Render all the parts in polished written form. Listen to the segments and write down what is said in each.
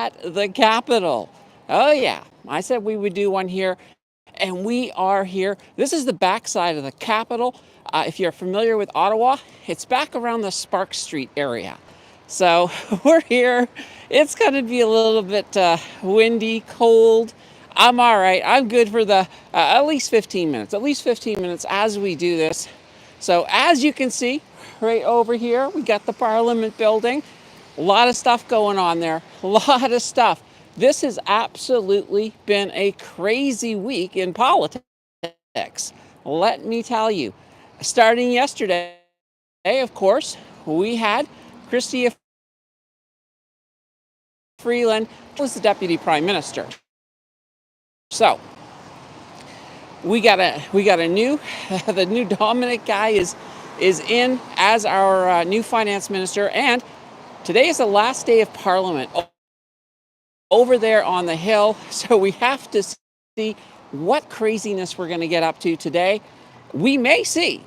at the Capitol. Oh yeah, I said we would do one here, and we are here. This is the backside of the Capitol. If you're familiar with Ottawa, it's back around the Spark Street area. So we're here. It's going to be a little bit windy, cold. I'm all right. I'm good for the at least 15 minutes. At least 15 minutes as we do this. So as you can see, right over here, we got the Parliament building. A lot of stuff going on there. A lot of stuff. This has absolutely been a crazy week in politics. Let me tell you. Starting yesterday, of course, we had Chrystia Freeland was the Deputy Prime Minister. So we got a new the new Dominic guy is in as our new Finance Minister, and today is the last day of Parliament over there on the Hill. So we have to see what craziness we're going to get up to today. We may see.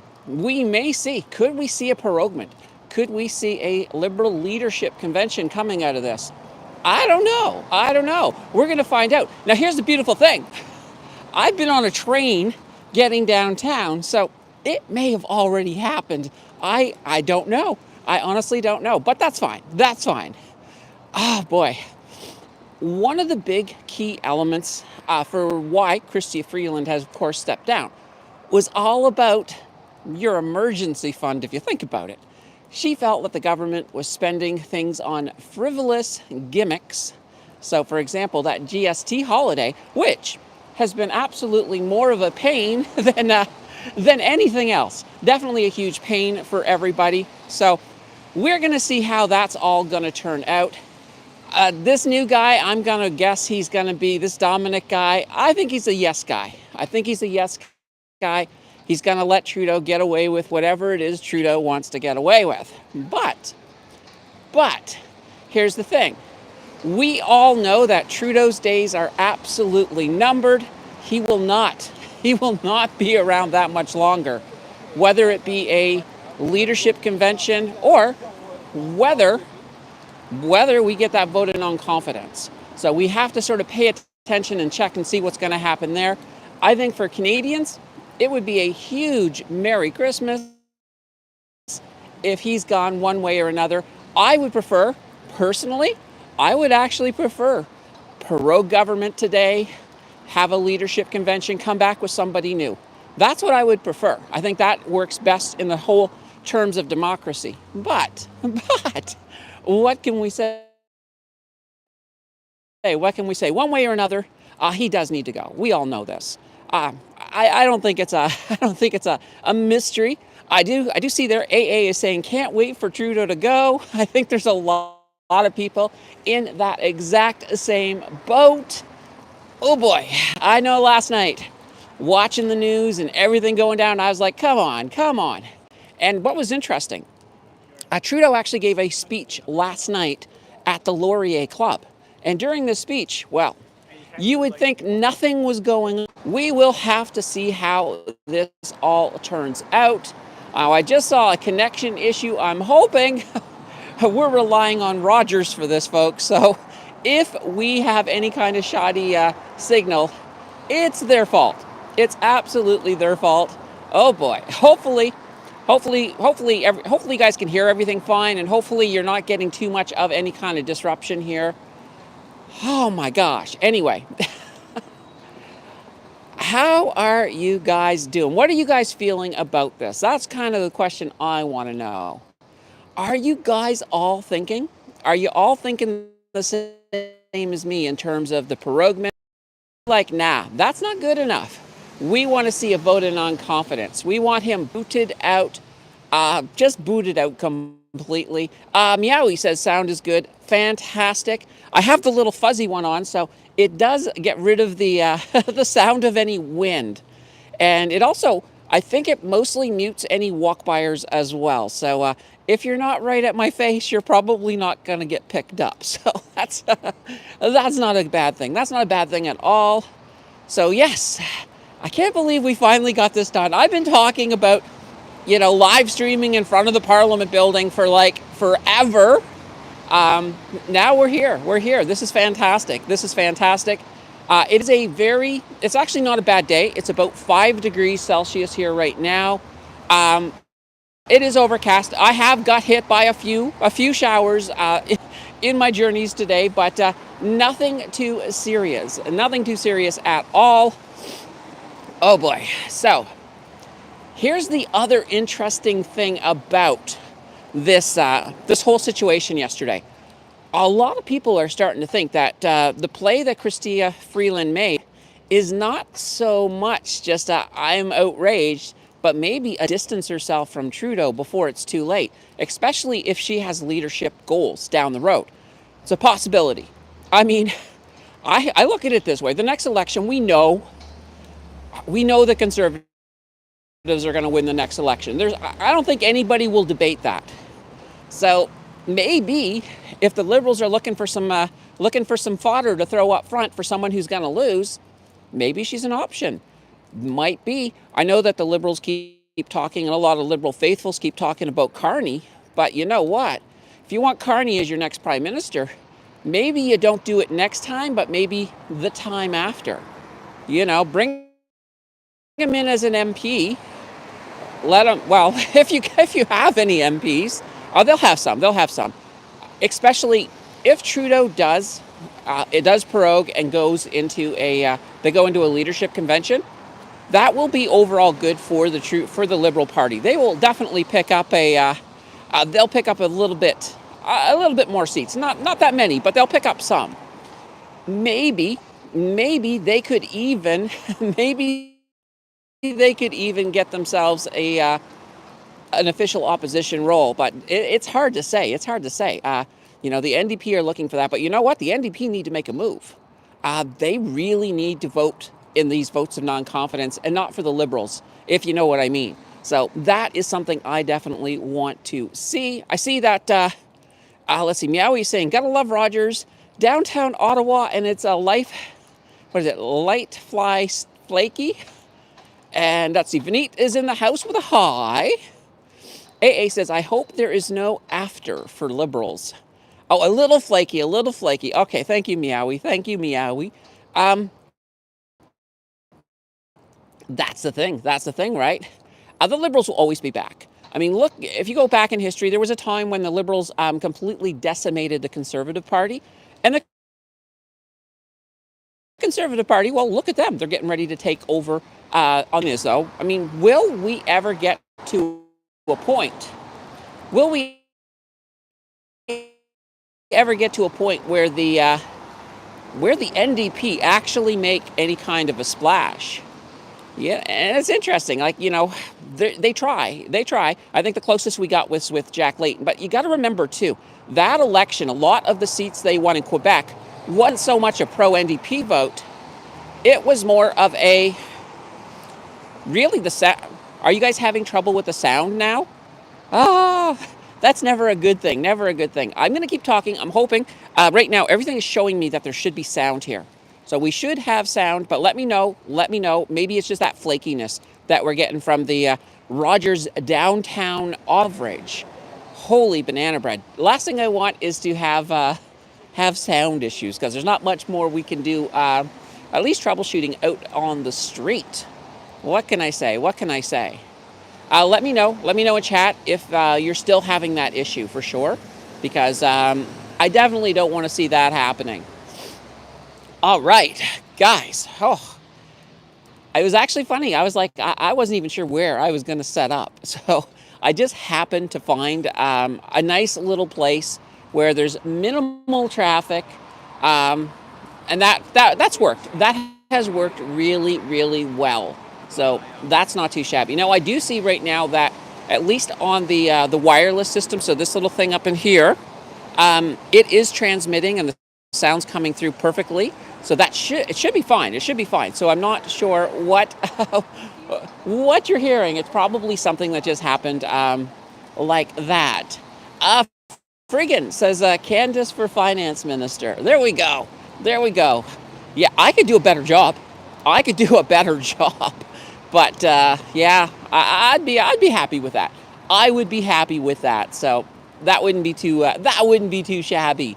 Could we see a proroguement? Could we see a Liberal leadership convention coming out of this? I don't know. We're going to find out. Now, here's the beautiful thing. I've been on a train getting downtown, so it may have already happened. I don't know. I honestly don't know, but that's fine. Oh, boy. One of the big key elements for why Chrystia Freeland has, of course, stepped down was all about your emergency fund, if you think about it. She felt that the government was spending things on frivolous gimmicks. So, for example, that GST holiday, which has been absolutely more of a pain than anything else. Definitely a huge pain for everybody. So we're going to see how that's all going to turn out. This new guy, I'm going to guess he's going to be this Dominic guy. I think he's a yes guy. He's going to let Trudeau get away with whatever it is Trudeau wants to get away with. But, here's the thing. We all know that Trudeau's days are absolutely numbered. He will not be around that much longer. Whether it be a leadership convention or whether we get that vote in non-confidence. So we have to sort of pay attention and check and see what's going to happen there. I think for Canadians, it would be a huge Merry Christmas if he's gone one way or another. I would actually prefer prorogue government today, have a leadership convention, come back with somebody new. That's what I would prefer. I think that works best in the whole terms of democracy. But what can we say? One way or another, he does need to go. We all know this. I don't think it's a mystery. I do see their AA is saying can't wait for Trudeau to go. I think there's a lot of people in that exact same boat. Oh boy, I know last night watching the news and everything going down, I was like, come on. And what was interesting, Trudeau actually gave a speech last night at the Laurier Club. And during this speech, well, you would think nothing was going on. We will have to see how this all turns out. I just saw a connection issue. I'm hoping we're relying on Rogers for this, folks. So if we have any kind of shoddy signal, it's their fault. It's absolutely their fault. Oh boy. Hopefully you guys can hear everything fine, and hopefully you're not getting too much of any kind of disruption here. Oh my gosh. Anyway, how are you guys doing? What are you guys feeling about this? That's kind of the question I want to know. Are you guys all thinking? Are you all thinking the same as me in terms of the proroguement? Like, nah, that's not good enough. We want to see a vote of non-confidence. We want him booted out, just booted out completely. Meowie says sound is good. Fantastic. I have the little fuzzy one on, so it does get rid of the the sound of any wind. And it also, I think it mostly mutes any walk-byers as well. So if you're not right at my face, you're probably not going to get picked up. So that's not a bad thing. That's not a bad thing at all. So yes, I can't believe we finally got this done. I've been talking about, live streaming in front of the Parliament building for like forever. Now we're here. We're here. This is fantastic. This is fantastic. It's actually not a bad day. It's about 5 degrees Celsius here right now. It is overcast. I have got hit by a few showers in my journeys today, but nothing too serious. Nothing too serious at all. Oh boy. So here's the other interesting thing about this whole situation yesterday. A lot of people are starting to think that the play that Chrystia Freeland made is not so much just I'm outraged, but maybe a distance herself from Trudeau before it's too late, especially if she has leadership goals down the road. It's a possibility. I mean, I look at it this way. The next election, we know the Conservatives are going to win the next election. I don't think anybody will debate that. So maybe if the Liberals are looking for some fodder to throw up front for someone who's going to lose, maybe she's an option. Might be. I know that the Liberals keep talking, and a lot of Liberal faithfuls keep talking about Carney, but you know what? If you want Carney as your next Prime Minister, maybe you don't do it next time, but maybe the time after. Bring him in as an MP. Let him, well, if you have any MPs, they'll have some. They'll have some. Especially if Trudeau does prorogue and they go into a leadership convention. That will be overall good for the Liberal Party. They will definitely pick up they'll pick up a little bit more seats. Not that many, but they'll pick up some. Maybe they could even get themselves an official opposition role, but it's hard to say. It's hard to say. The NDP are looking for that, but you know what? The NDP need to make a move. They really need to vote in these votes of non-confidence and not for the Liberals, if you know what I mean. So that is something I definitely want to see. I see that, let's see, Meowie is saying, gotta love Rogers, downtown Ottawa, and it's a light fly flaky. And let's see, Vineet is in the house with a hi. AA says, I hope there is no after for Liberals. Oh, a little flaky. Okay, thank you, Meowie. That's the thing, right? The Liberals will always be back. I mean, look, if you go back in history, there was a time when the Liberals completely decimated the Conservative Party. And the Conservative Party, well, look at them. They're getting ready to take over on this, though. I mean, will we ever get to a point? Will we ever get to a point where the NDP actually make any kind of a splash? Yeah, and it's interesting. They try. I think the closest we got was with Jack Layton. But you got to remember, too, that election, a lot of the seats they won in Quebec wasn't so much a pro-NDP vote. It was more of a... Really, are you guys having trouble with the sound now? That's never a good thing. I'm going to keep talking. I'm hoping. Right now, everything is showing me that there should be sound here. So we should have sound, but let me know. Maybe it's just that flakiness that we're getting from the Rogers downtown average. Holy banana bread. Last thing I want is to have sound issues, because there's not much more we can do, at least troubleshooting out on the street. What can I say? Let me know in chat if you're still having that issue, for sure, because I definitely don't want to see that happening. All right, guys. Oh, it was actually funny. I was like, I wasn't even sure where I was going to set up. So I just happened to find a nice little place where there's minimal traffic. And that's worked. That has worked really, really well. So that's not too shabby. Now, I do see right now that at least on the wireless system, so this little thing up in here, it is transmitting and the sound's coming through perfectly. So it should be fine. So I'm not sure what what you're hearing. It's probably something that just happened like that. Friggin says Candace for finance minister. There we go. Yeah, I could do a better job. But yeah, I'd be happy with that. I would be happy with that. So that wouldn't be too shabby.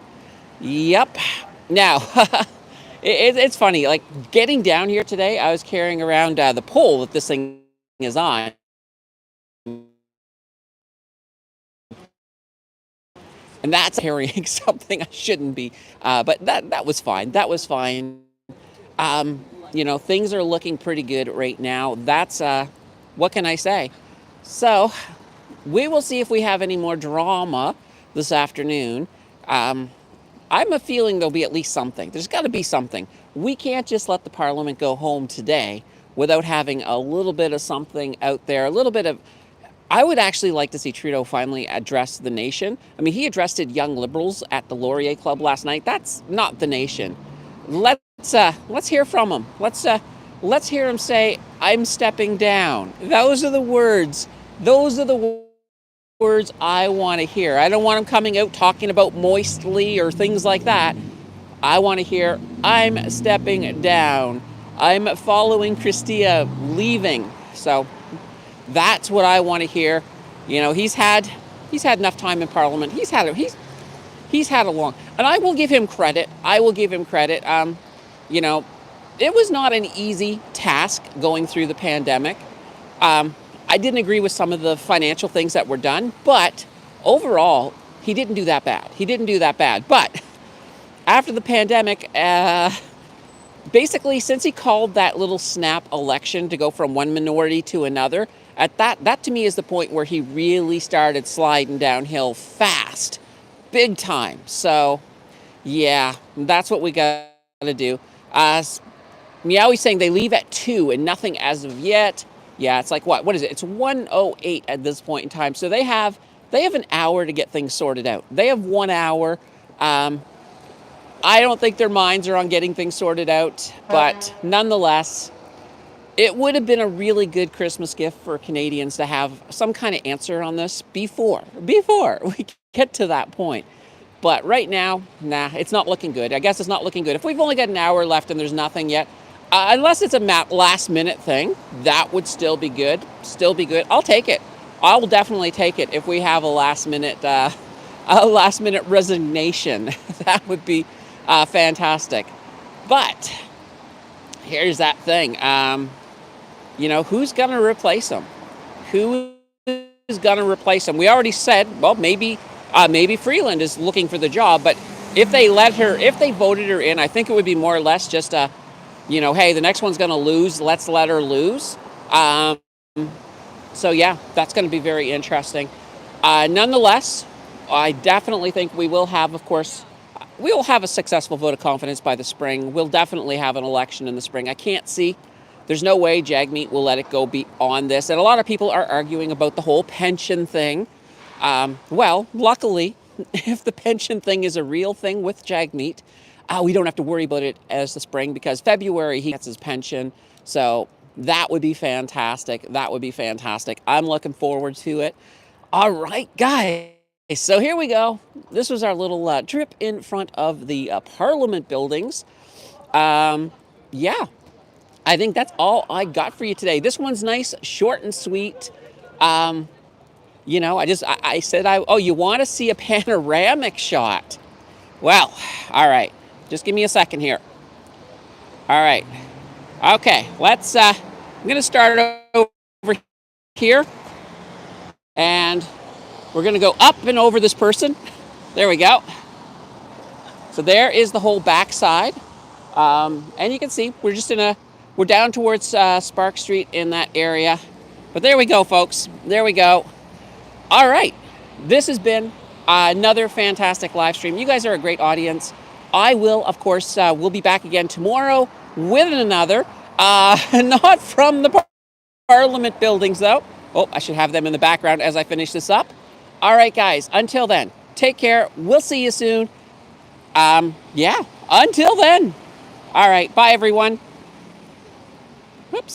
Yep. Now, it's funny. Like getting down here today, I was carrying around the pole that this thing is on, and that's carrying something I shouldn't be. But that was fine. That was fine. Things are looking pretty good right now. That's what can I say? So we will see if we have any more drama this afternoon. I'm a feeling there'll be at least something. There's got to be something. We can't just let the Parliament go home today without having a little bit of something out there, a little bit of. I would actually like to see Trudeau finally address the nation. I mean, he addressed young liberals at the Laurier Club last night. That's not the nation. Let's hear from him. Let's hear him say, "I'm stepping down." Those are the words. Those are the words I want to hear. I don't want him coming out talking about moistly or things like that. I want to hear, "I'm stepping down. I'm following Chrystia, leaving." So that's what I want to hear. He's had enough time in Parliament. He's had a long, and I will give him credit. It was not an easy task going through the pandemic. I didn't agree with some of the financial things that were done, but overall, he didn't do that bad. But after the pandemic, basically, since he called that little snap election to go from one minority to another, that to me is the point where he really started sliding downhill fast, big time. So, yeah, that's what we got to do. Meowie's saying they leave at 2 and nothing as of yet. Yeah, it's like what is it? It's 1:08 at this point in time. So they have an hour to get things sorted out. They have 1 hour. I don't think their minds are on getting things sorted out, but nonetheless, it would have been a really good Christmas gift for Canadians to have some kind of answer on this before we get to that point. But right now, nah, it's not looking good. I guess it's not looking good. If we've only got an hour left and there's nothing yet, unless it's a last minute thing, that would still be good. I'll take it. I will definitely take it if we have a last minute resignation. That would be fantastic. But here's that thing. Who's going to replace him? Who is going to replace him? We already said, well, maybe Freeland is looking for the job, but if they voted her in, I think it would be more or less just hey, the next one's going to lose. Let's let her lose. So yeah, that's going to be very interesting. Nonetheless, I definitely think we will have a successful vote of confidence by the spring. We'll definitely have an election in the spring. There's no way Jagmeet will let it go beyond this. And a lot of people are arguing about the whole pension thing. Well, luckily, if the pension thing is a real thing with Jagmeet, we don't have to worry about it as the spring, because February he gets his pension. So that would be fantastic. I'm looking forward to it. All right, guys. So here we go. This was our little trip in front of the Parliament buildings. Yeah, I think that's all I got for you today. This one's nice, short and sweet. I said, you want to see a panoramic shot? Well, all right. Just give me a second here. All right. Okay, I'm going to start over here. And we're going to go up and over this person. There we go. So there is the whole backside. And you can see we're down towards Spark Street in that area. But there we go, folks. There we go. All right. This has been another fantastic live stream. You guys are a great audience. I will, of course, we'll be back again tomorrow with another. Not from the Parliament buildings, though. Oh, I should have them in the background as I finish this up. All right, guys. Until then, take care. We'll see you soon. Until then. All right. Bye, everyone.